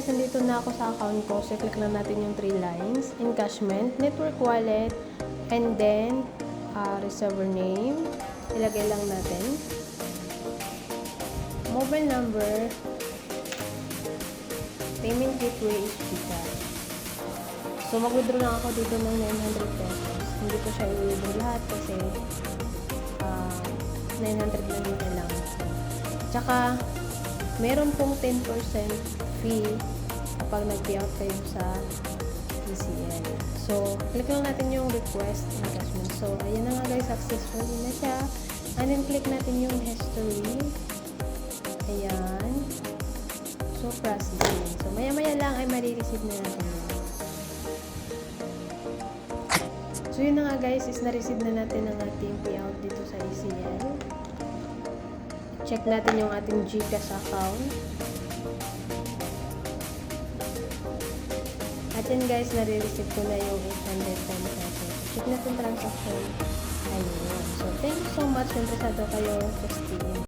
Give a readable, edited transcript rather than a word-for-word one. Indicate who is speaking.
Speaker 1: guys, nandito na ako sa account ko. So, click lang natin yung 3 lines. Encashment, network wallet, and then, receiver name. Ilagay lang natin. Mobile number. Payment gateway is GCash. So, mag-withdraw lang ako dito ng 900 pesos. Hindi ko siya i-withdraw lahat kasi 900 lang yung kailangan ko. Tsaka, meron pong 10% fee kapag nag-payout kayo sa ECN. So, click lang natin yung request encashment. So, ayan na nga guys, successfully na siya. And then, click natin yung history. Ayan. So, processing. So, maya-maya lang ay marireceive na natin yun. So, yun na nga guys, is na-receive na natin ang ating payout dito sa ECN. Check natin yung ating GCash account. At yan guys, nare-receive ko na yung 810 pesos. Check natin transaction. Ayun. So, thank you so much. Interesado kayo. Just